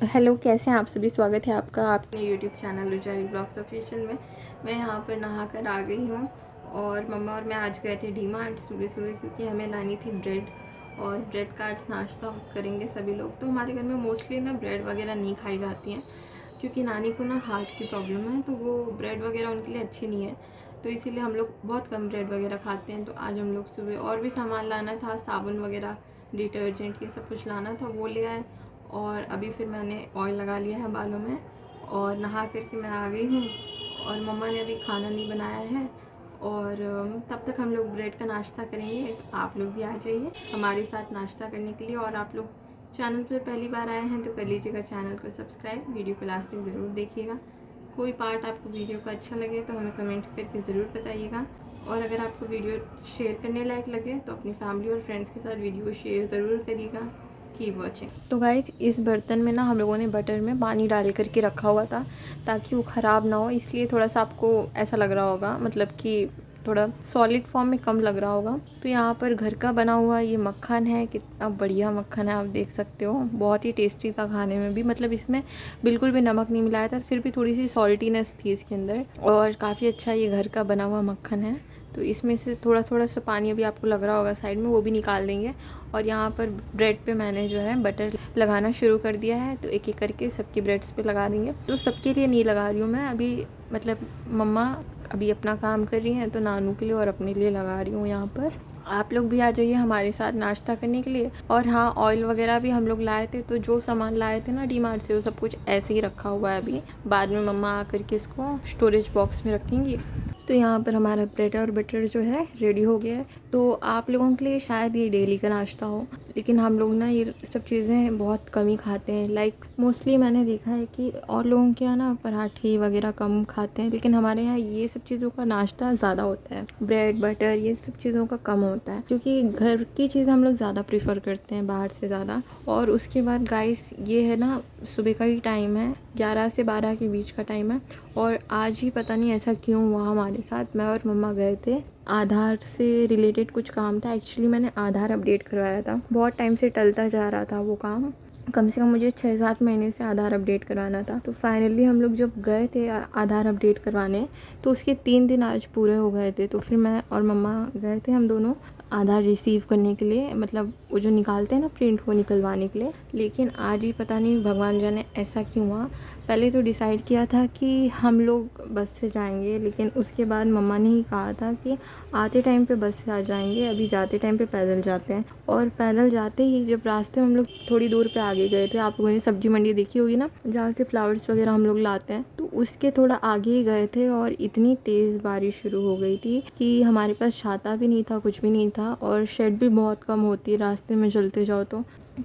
Hello, कैसे हैं आप सभी। स्वागत है आपका अपने यूट्यूब चैनल रुचारी ब्लॉग्स ऑफिशियल में। मैं यहाँ पर नहा कर आ गई हूँ और मम्मा और मैं आज गए थे डी मार्ट सुबह सुबह, क्योंकि हमें लानी थी ब्रेड। और ब्रेड का आज नाश्ता करेंगे सभी लोग। तो हमारे घर में मोस्टली ना ब्रेड वगैरह नहीं खाई जाती हैं, क्योंकि नानी को ना हार्ट की प्रॉब्लम है, तो वो ब्रेड वगैरह उनके लिए अच्छी नहीं है। तो इसीलिए हम लोग बहुत कम ब्रेड वगैरह खाते हैं। तो आज हम लोग सुबह और भी सामान लाना था, साबुन वगैरह, डिटर्जेंट, ये सब कुछ लाना था, वो ले आए। और अभी फिर मैंने ऑयल लगा लिया है बालों में और नहा करके मैं आ गई हूँ। और मम्मा ने अभी खाना नहीं बनाया है। और तब तक हम लोग ब्रेड का नाश्ता करेंगे। आप लोग भी आ जाइए हमारे साथ नाश्ता करने के लिए। और आप लोग चैनल पर पहली बार आए हैं तो कर लीजिएगा चैनल को सब्सक्राइब। वीडियो को लास्ट तक ज़रूर देखिएगा। कोई पार्ट आपको वीडियो का अच्छा लगे तो हमें कमेंट करके ज़रूर बताइएगा। और अगर आपको वीडियो शेयर करने लायक लगे तो अपनी फैमिली और फ्रेंड्स के साथ वीडियो को शेयर ज़रूर करिएगा। Keep watching. तो गाइस, इस बर्तन में ना हम लोगों ने बटर में पानी डाल करके रखा हुआ था ताकि वो ख़राब ना हो, इसलिए थोड़ा सा आपको ऐसा लग रहा होगा, मतलब कि थोड़ा सॉलिड फॉर्म में कम लग रहा होगा। तो यहाँ पर घर का बना हुआ ये मक्खन है, कितना बढ़िया मक्खन है, आप देख सकते हो। बहुत ही टेस्टी था खाने में भी, मतलब इसमें बिल्कुल भी नमक नहीं मिलाया था, फिर भी थोड़ी सी सॉल्टीनेस थी इसके अंदर। और काफ़ी अच्छा ये घर का बना हुआ मक्खन है। तो इसमें से थोड़ा थोड़ा सा पानी अभी आपको लग रहा होगा साइड में, वो भी निकाल देंगे। और यहाँ पर ब्रेड पे मैंने जो है बटर लगाना शुरू कर दिया है। तो एक एक करके सबकी ब्रेड्स पे लगा देंगे। तो सबके लिए नहीं लगा रही हूँ मैं अभी, मतलब मम्मा अभी अपना काम कर रही हैं, तो नानू के लिए और अपने लिए लगा रही हूँ यहाँ पर। आप लोग भी आ जाइए हमारे साथ नाश्ता करने के लिए। और हाँ, ऑयल वगैरह भी हम लोग लाए थे, तो जो सामान लाए थे ना डी मार्ट से, वो सब कुछ ऐसे ही रखा हुआ है अभी। बाद में मम्मा आकर के इसको स्टोरेज बॉक्स में रखेंगी। तो यहाँ पर हमारा ब्रेड और बटर जो है रेडी हो गया है। तो आप लोगों के लिए शायद ये डेली का नाश्ता हो, लेकिन हम लोग ना ये सब चीज़ें बहुत कम ही खाते हैं। लाइक मोस्टली मैंने देखा है कि और लोगों के यहाँ ना पराठे वगैरह कम खाते हैं, लेकिन हमारे यहाँ ये सब चीज़ों का नाश्ता ज़्यादा होता है। ब्रेड बटर ये सब चीज़ों का कम होता है, क्योंकि घर की चीज़ हम लोग ज़्यादा प्रीफर करते हैं बाहर से ज़्यादा। और उसके बाद गाइस, ये है ना सुबह का ही टाइम है, 11 से 12 के बीच का टाइम है। और आज ही पता नहीं ऐसा क्यों हुआ हमारे साथ, मैं और मम्मा गए थे, आधार से रिलेटेड कुछ काम था। एक्चुअली मैंने आधार अपडेट करवाया था, बहुत टाइम से टलता जा रहा था वो काम। कम से कम मुझे 6-7 महीने से आधार अपडेट करवाना था। तो फाइनली हम लोग जब गए थे आधार अपडेट करवाने, तो उसके 3 दिन आज पूरे हो गए थे। तो फिर मैं और मम्मा गए थे हम दोनों आधार रिसीव करने के लिए, मतलब वो जो निकालते हैं ना प्रिंट, वो निकलवाने के लिए। लेकिन आज ही पता नहीं भगवान जाने ऐसा क्यों हुआ। पहले तो डिसाइड किया था कि हम लोग बस से जाएंगे, लेकिन उसके बाद मम्मा ने ही कहा था कि आते टाइम पे बस से आ जाएंगे, अभी जाते टाइम पे पैदल जाते हैं। और पैदल जाते ही जब रास्ते में हम लोग थोड़ी दूर पे आगे गए थे, आप लोगों ने सब्जी मंडी देखी होगी ना, जहाँ से फ्लावर्स वगैरह हम लोग लाते हैं, तो उसके थोड़ा आगे ही गए थे और इतनी तेज़ बारिश शुरू हो गई थी कि हमारे पास छाता भी नहीं था, कुछ भी नहीं था। और शेड भी बहुत कम होती है रास्ते में चलते जाओ तो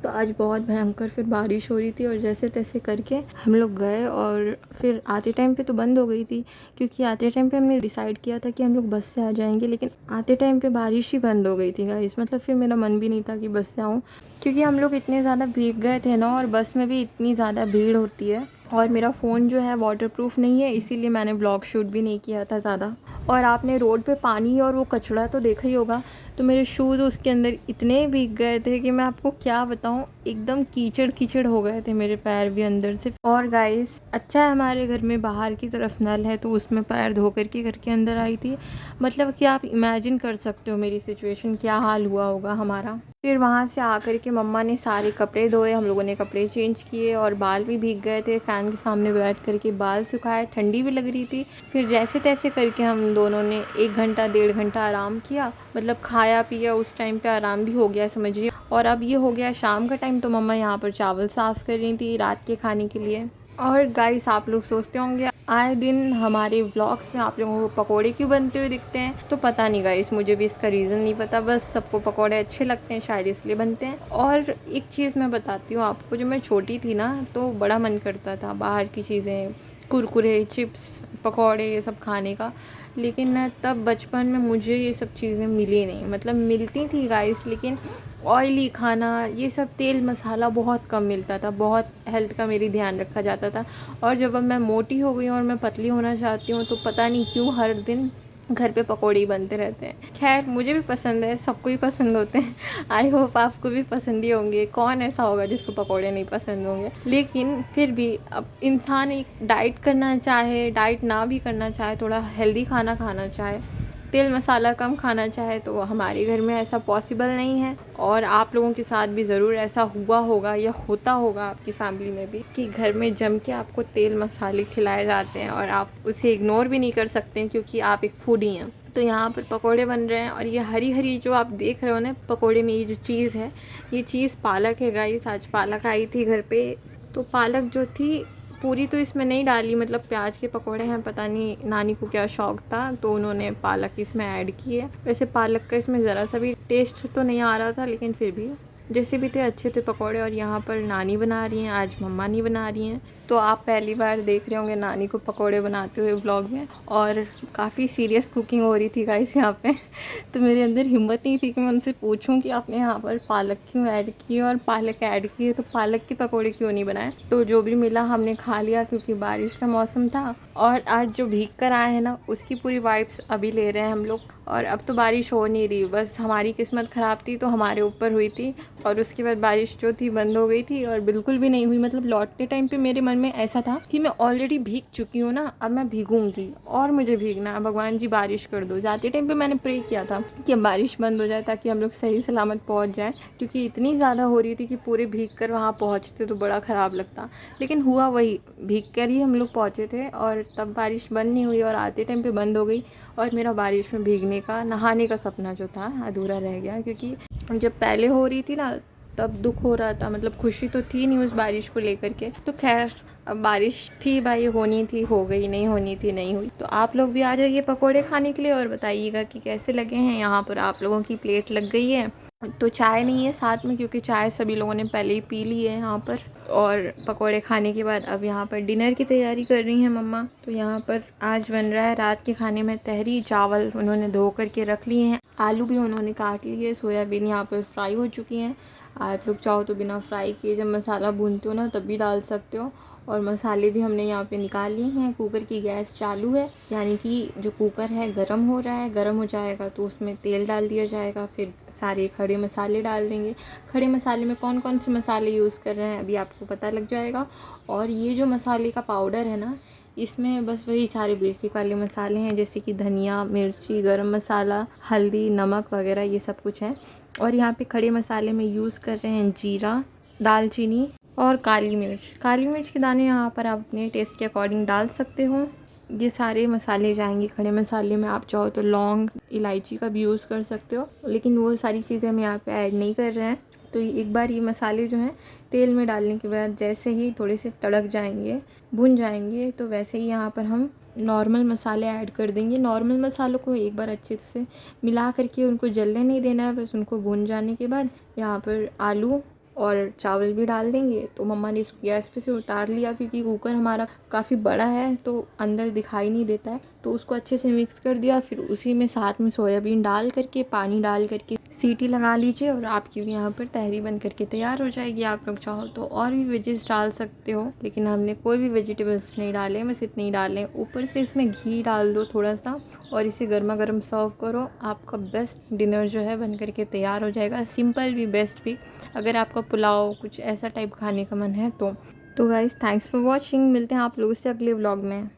आज बहुत भयंकर फिर बारिश हो रही थी। और जैसे तैसे करके हम लोग गए। और फिर आते टाइम पे तो बंद हो गई थी, क्योंकि आते टाइम पे हमने डिसाइड किया था कि हम लोग बस से आ जाएंगे, लेकिन आते टाइम पे बारिश ही बंद हो गई थी गाइस। मतलब फिर मेरा मन भी नहीं था कि बस से आऊँ, क्योंकि हम लोग इतने ज़्यादा भीग गए थे ना, और बस में भी इतनी ज़्यादा भीड़ होती है। और मेरा फ़ोन जो है वाटरप्रूफ नहीं है, इसीलिए मैंने ब्लॉग शूट भी नहीं किया था ज़्यादा। और आपने रोड पे पानी और वो कचरा तो देखा ही होगा, तो मेरे शूज़ उसके अंदर इतने भीग गए थे कि मैं आपको क्या बताऊं, एकदम कीचड़ कीचड़ हो गए थे मेरे पैर भी अंदर से। और गाइस, अच्छा है हमारे घर में बाहर की तरफ नल है, तो उसमें पैर धो करके घर के अंदर आई थी। मतलब कि आप इमेजिन कर सकते हो मेरी सिचुएशन, क्या हाल हुआ होगा हमारा। फिर वहाँ से आकर के मम्मा ने सारे कपड़े धोए, हम लोगों ने कपड़े चेंज किए, और बाल भी भीग गए थे। फ़ैन के सामने बैठ करके बाल सुखाए, ठंडी भी लग रही थी। फिर जैसे तैसे करके हम दोनों ने 1 घंटा 1.5 घंटा आराम किया, मतलब खाया पिया, उस टाइम पे आराम भी हो गया समझिए। और अब ये हो गया शाम का टाइम, तो मम्मा यहाँ पर चावल साफ़ कर रही थी रात के खाने के लिए। और गाइस, आप लोग सोचते होंगे आए दिन हमारे व्लॉग्स में आप लोगों को पकोड़े क्यों बनते हुए दिखते हैं, तो पता नहीं गाइस, मुझे भी इसका रीज़न नहीं पता, बस सबको पकोड़े अच्छे लगते हैं शायद इसलिए बनते हैं। और एक चीज़ मैं बताती हूँ आपको, जब मैं छोटी थी ना, तो बड़ा मन करता था बाहर की चीज़ें, कुरकुरे, चिप्स, पकोड़े, ये सब खाने का। लेकिन ना तब बचपन में मुझे ये सब चीज़ें मिली नहीं, मतलब मिलती थी गाइस, लेकिन ऑयली खाना, ये सब तेल मसाला बहुत कम मिलता था, बहुत हेल्थ का मेरी ध्यान रखा जाता था। और जब अब मैं मोटी हो गई हूँ और मैं पतली होना चाहती हूँ, तो पता नहीं क्यों हर दिन घर पे पकौड़े ही बनते रहते हैं। खैर मुझे भी पसंद है, सबको ही पसंद होते हैं। आई होप आपको भी पसंद ही होंगे, कौन ऐसा होगा जिसको पकौड़े नहीं पसंद होंगे। लेकिन फिर भी अब इंसान एक डाइट करना चाहे, डाइट ना भी करना चाहे, थोड़ा हेल्दी खाना खाना चाहे, तेल मसाला कम खाना चाहे, तो हमारे घर में ऐसा पॉसिबल नहीं है। और आप लोगों के साथ भी ज़रूर ऐसा हुआ होगा या होता होगा आपकी फैमिली में भी, कि घर में जम के आपको तेल मसाले खिलाए जाते हैं और आप उसे इग्नोर भी नहीं कर सकते हैं क्योंकि आप एक फूडी हैं। तो यहाँ पर पकोड़े बन रहे हैं और ये हरी हरी जो आप देख रहे हो ना पकोड़े में, ये जो चीज़ है, ये चीज़ पालक है गाइस। आज पालक आई थी घर पे, तो पालक जो थी पूरी तो इसमें नहीं डाली, मतलब प्याज के पकोड़े हैं, पता नहीं नानी को क्या शौक़ था तो उन्होंने पालक इसमें ऐड की है। वैसे पालक का इसमें ज़रा सा भी टेस्ट तो नहीं आ रहा था, लेकिन फिर भी जैसे भी थे अच्छे थे पकोड़े। और यहाँ पर नानी बना रही हैं, आज मम्मा नहीं बना रही हैं। तो आप पहली बार देख रहे होंगे नानी को पकोड़े बनाते हुए व्लॉग में, और काफ़ी सीरियस कुकिंग हो रही थी गाइस यहाँ पे। तो मेरे अंदर हिम्मत नहीं थी कि मैं उनसे पूछूं कि आपने यहाँ पर पालक क्यों ऐड की, और पालक ऐड की है तो पालक के पकोड़े क्यों नहीं बनाए। तो जो भी मिला हमने खा लिया क्योंकि बारिश का मौसम था। और आज जो भीग कर आए हैं ना, उसकी पूरी वाइब्स अभी ले रहे हैं हम लोग। और अब तो बारिश हो नहीं रही, बस हमारी किस्मत ख़राब थी तो हमारे ऊपर हुई थी, और उसके बाद बारिश जो थी बंद हो गई थी और बिल्कुल भी नहीं हुई। मतलब लौटते टाइम पे मेरे मन में ऐसा था कि मैं ऑलरेडी भीग चुकी हूँ ना, अब मैं भीगूंगी और मुझे भीगना है, भगवान जी बारिश कर दो। जाते टाइम पे मैंने प्रे किया था कि बारिश बंद हो जाए ताकि हम लोग सही सलामत पहुँच जाएँ, क्योंकि इतनी ज़्यादा हो रही थी कि पूरे भीग कर वहाँ पहुँचते तो बड़ा ख़राब लगता। लेकिन हुआ वही, भीग कर ही हम लोग पहुँचे थे और तब बारिश बंद नहीं हुई और आते टाइम पे बंद हो गई। और मेरा बारिश में भीगने का, नहाने का सपना जो था अधूरा रह गया, क्योंकि जब पहले हो रही थी ना तब दुख हो रहा था, मतलब खुशी तो थी नहीं उस बारिश को लेकर के। तो खैर अब बारिश थी भाई, होनी थी हो गई, नहीं होनी थी नहीं हुई। तो आप लोग भी आ जाइए पकोड़े खाने के लिए और बताइएगा कि कैसे लगे हैं। यहाँ पर आप लोगों की प्लेट लग गई है, तो चाय नहीं है साथ में क्योंकि चाय सभी लोगों ने पहले ही पी ली है यहाँ पर। और पकोड़े खाने के बाद अब यहाँ पर डिनर की तैयारी कर रही हैं मम्मा। तो यहाँ पर आज बन रहा है रात के खाने में तहरी। चावल उन्होंने धो करके रख लिए हैं, आलू भी उन्होंने काट लिए, सोयाबीन यहाँ पर फ्राई हो चुकी हैं। आप लोग चाहो तो बिना फ्राई किए जब मसाला भूनते हो ना तब भी डाल सकते हो। और मसाले भी हमने यहाँ पे निकाल लिए हैं। कुकर की गैस चालू है, यानी कि जो कुकर है गरम हो रहा है। गरम हो जाएगा तो उसमें तेल डाल दिया जाएगा, फिर सारे खड़े मसाले डाल देंगे। खड़े मसाले में कौन कौन से मसाले यूज़ कर रहे हैं अभी आपको पता लग जाएगा। और ये जो मसाले का पाउडर है ना, इसमें बस वही सारे बेसिक वाले मसाले हैं, जैसे कि धनिया, मिर्ची, गरम मसाला, हल्दी, नमक वगैरह ये सब कुछ है। और यहाँ पे खड़े मसाले में यूज़ कर रहे हैं जीरा, दालचीनी और काली मिर्च। काली मिर्च के दाने यहाँ पर आप अपने टेस्ट के अकॉर्डिंग डाल सकते हो। ये सारे मसाले जाएंगे खड़े मसाले में। आप चाहो तो लौंग, इलायची का भी यूज़ कर सकते हो, लेकिन वो सारी चीज़ें हम यहाँ पे ऐड नहीं कर रहे हैं। तो एक बार ये मसाले जो हैं तेल में डालने के बाद जैसे ही थोड़े से तड़क जाएंगे, भुन जाएंगे, तो वैसे ही यहाँ पर हम नॉर्मल मसाले ऐड कर देंगे। नॉर्मल मसालों को एक बार अच्छे से मिला करके उनको जलने नहीं देना है, बस उनको भुन जाने के बाद यहाँ पर आलू और चावल भी डाल देंगे। तो मम्मा ने इसको गैस पे से उतार लिया क्योंकि कुकर हमारा काफ़ी बड़ा है तो अंदर दिखाई नहीं देता है। तो उसको अच्छे से मिक्स कर दिया, फिर उसी में साथ में सोयाबीन डाल करके, पानी डाल करके सीटी लगा लीजिए और आपकी भी यहाँ पर तहरी बन करके तैयार हो जाएगी। आप लोग चाहो तो और भी वेजेस डाल सकते हो, लेकिन हमने कोई भी वेजिटेबल्स नहीं डाले, बस इतने ही डाले। ऊपर से इसमें घी डाल दो थोड़ा सा और इसे गर्मा गर्म सर्व करो। आपका बेस्ट डिनर जो है बन करके तैयार हो जाएगा। सिंपल भी, बेस्ट भी। अगर आपका पुलाव कुछ ऐसा टाइप खाने का मन है तो गाइस थैंक्स फॉर वॉचिंग। मिलते हैं आप लोगों से अगले व्लॉग में।